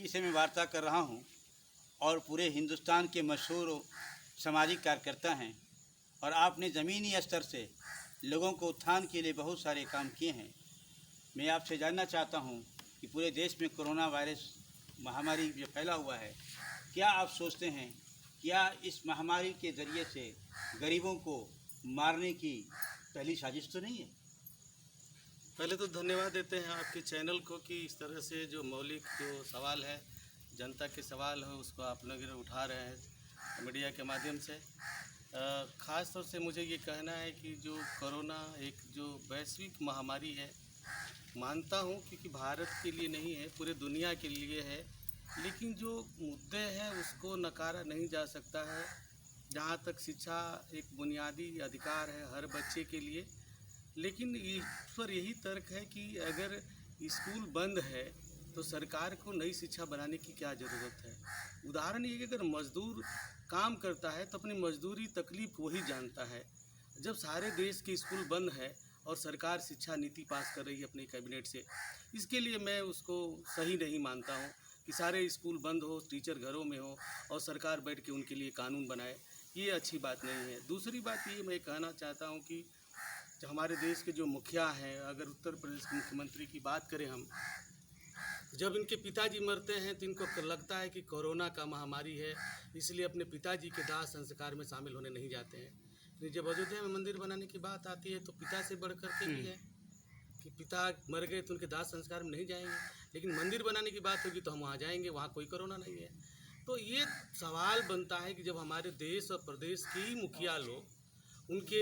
जी से मैं वार्ता कर रहा हूँ और पूरे हिंदुस्तान के मशहूर सामाजिक कार्यकर्ता हैं और आपने ज़मीनी स्तर से लोगों को उत्थान के लिए बहुत सारे काम किए हैं। मैं आपसे जानना चाहता हूँ कि पूरे देश में कोरोना वायरस महामारी जो फैला हुआ है, क्या आप सोचते हैं क्या इस महामारी के ज़रिए से गरीबों को मारने की पहली साजिश तो नहीं है? पहले तो धन्यवाद देते हैं आपके चैनल को कि इस तरह से जो मौलिक जो सवाल है, जनता के सवाल है, उसको आप लोग उठा रहे हैं मीडिया के माध्यम से। ख़ास तौर से मुझे ये कहना है कि जो कोरोना एक जो वैश्विक महामारी है, मानता हूँ क्योंकि भारत के लिए नहीं है, पूरे दुनिया के लिए है, लेकिन जो मुद्दे हैं उसको नकारा नहीं जा सकता है। जहाँ तक शिक्षा एक बुनियादी अधिकार है हर बच्चे के लिए, लेकिन इस पर यही तर्क है कि अगर स्कूल बंद है तो सरकार को नई शिक्षा बनाने की क्या ज़रूरत है। उदाहरण ये कि अगर मज़दूर काम करता है तो अपनी मजदूरी तकलीफ वही जानता है। जब सारे देश के स्कूल बंद है और सरकार शिक्षा नीति पास कर रही है अपनी कैबिनेट से, इसके लिए मैं उसको सही नहीं मानता हूँ कि सारे स्कूल बंद हो, टीचर घरों में हो और सरकार बैठ के उनके लिए कानून बनाए। ये अच्छी बात नहीं है। दूसरी बात ये मैं कहना चाहता हूँ कि जो हमारे देश के जो मुखिया हैं, अगर उत्तर प्रदेश के मुख्यमंत्री की बात करें हम, जब इनके पिताजी मरते हैं तो इनको लगता है कि कोरोना का महामारी है, इसलिए अपने पिताजी के दाह संस्कार में शामिल होने नहीं जाते हैं। तो जब अयोध्या में मंदिर बनाने की बात आती है तो पिता से बढ़ कर के भी है कि पिता मर गए तो उनके दाह संस्कार में नहीं जाएंगे, लेकिन मंदिर बनाने की बात होगी तो हम वहाँ जाएंगे, वहाँ कोई कोरोना नहीं है। तो ये सवाल बनता है कि जब हमारे देश और प्रदेश के ही मुखिया लोग उनके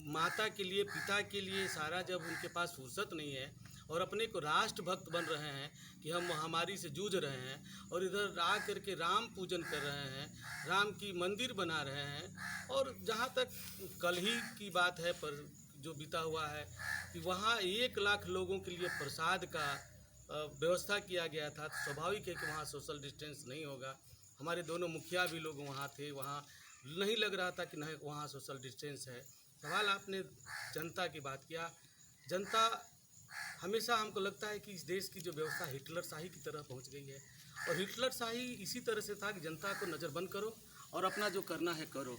माता के लिए, पिता के लिए सारा जब उनके पास फुर्सत नहीं है और अपने को राष्ट्रभक्त बन रहे हैं कि हम महामारी से जूझ रहे हैं, और इधर आ करके राम पूजन कर रहे हैं, राम की मंदिर बना रहे हैं। और जहाँ तक कल ही की बात है पर जो बीता हुआ है कि वहाँ 1 लाख लोगों के लिए प्रसाद का व्यवस्था किया गया था, तो स्वाभाविक है कि वहाँ सोशल डिस्टेंस नहीं होगा। हमारे दोनों मुखिया भी लोग वहाँ थे, वहाँ नहीं लग रहा था कि नहीं वहाँ सोशल डिस्टेंस है। सवाल आपने जनता की बात किया। जनता हमेशा हमको लगता है कि इस देश की जो व्यवस्था हिटलर शाही की तरह पहुंच गई है, और हिटलर शाही इसी तरह से था कि जनता को नज़रबंद करो और अपना जो करना है करो।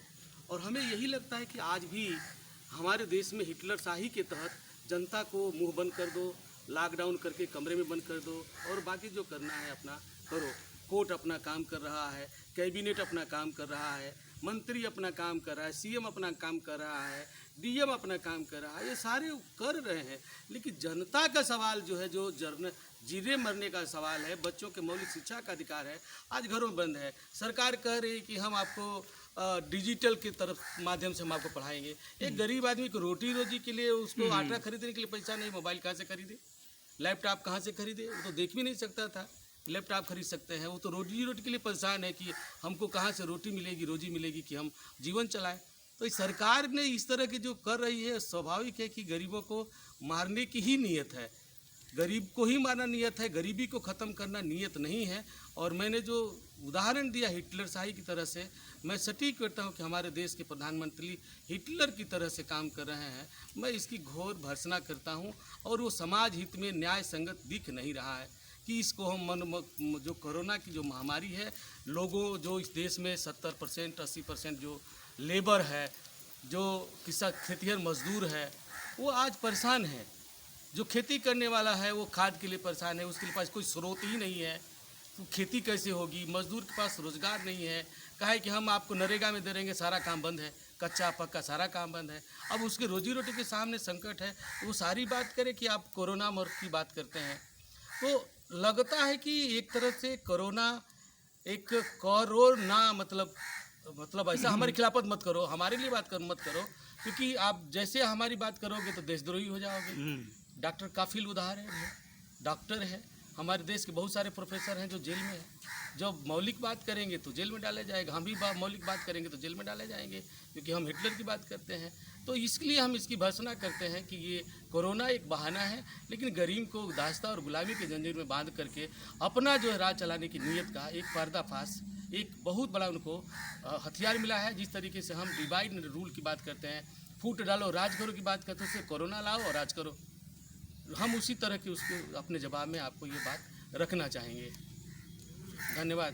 और हमें यही लगता है कि आज भी हमारे देश में हिटलर शाही के तहत जनता को मुंह बंद कर दो, लॉकडाउन करके कमरे में बंद कर दो और बाकी जो करना है अपना करो। कोर्ट अपना काम कर रहा है, कैबिनेट अपना काम कर रहा है, मंत्री अपना काम कर रहा है, सीएम अपना काम कर रहा है, डीएम अपना काम कर रहा है, ये सारे कर रहे हैं। लेकिन जनता का सवाल जो है, जो जीने मरने का सवाल है, बच्चों के मौलिक शिक्षा का अधिकार है, आज घरों बंद है। सरकार कह रही है कि हम आपको डिजिटल की तरफ माध्यम से हम आपको पढ़ाएंगे। एक गरीब आदमी को रोटी रोजी के लिए, उसको आटा खरीदने के लिए पैसा नहीं, मोबाइल कहाँ से खरीदे, लैपटॉप कहाँ से खरीदे, वो तो देख भी नहीं सकता था। लैपटॉप खरीद सकते हैं, वो तो रोटी के लिए परेशान है कि हमको कहाँ से रोटी मिलेगी, रोजी मिलेगी कि हम जीवन चलाएं। तो इस सरकार ने इस तरह की जो कर रही है, स्वाभाविक है कि गरीबों को मारने की ही नीयत है, गरीब को ही मारना नीयत है, गरीबी को ख़त्म करना नीयत नहीं है। और मैंने जो उदाहरण दिया हिटलर शाही की तरह से, मैं सटीक करता हूँ कि हमारे देश के प्रधानमंत्री हिटलर की तरह से काम कर रहे हैं। मैं इसकी घोर भर्त्सना करता हूँ और वो समाज हित में न्याय संगत दिख नहीं रहा है कि इसको हम जो कोरोना की जो महामारी है, लोगों जो इस देश में 70% 80% जो लेबर है, जो किसान खेतिहर मजदूर है, वो आज परेशान है। जो खेती करने वाला है वो खाद के लिए परेशान है, उसके पास कोई स्रोत ही नहीं है, तो खेती कैसे होगी। मजदूर के पास रोज़गार नहीं है, कहा है कि हम आपको नरेगा में दे देंगे, सारा काम बंद है, कच्चा पक्का सारा काम बंद है। अब उसके रोजी रोटी के सामने संकट है, वो सारी बात करें कि आप कोरोना मौत की बात करते हैं। तो लगता है कि एक तरह से कोरोना एक कोरोना मतलब ऐसा हमारी खिलाफत मत करो, हमारे लिए बात मत करो, क्योंकि आप जैसे हमारी बात करोगे तो देशद्रोही हो जाओगे। डॉक्टर काफिल उदाहरण है, डॉक्टर है, हमारे देश के बहुत सारे प्रोफेसर हैं जो जेल में हैं। जब मौलिक बात करेंगे तो जेल में डाले जाएगा, हम भी मौलिक बात करेंगे तो जेल में डाले जाएंगे, क्योंकि हम हिटलर की बात करते हैं। तो इसलिए हम इसकी भर्त्सना करते हैं कि ये कोरोना एक बहाना है, लेकिन गरीब को दास्ता और गुलामी के जंजीर में बांध करके अपना जो है राज चलाने की नीयत का एक पर्दाफाश, एक बहुत बड़ा उनको हथियार मिला है। जिस तरीके से हम डिवाइड एंड रूल की बात करते हैं, फूट डालो राज करो की बात करते हैं, उससे कोरोना लाओ और राज करो, हम उसी तरह की उसको अपने जवाब में आपको ये बात रखना चाहेंगे। धन्यवाद।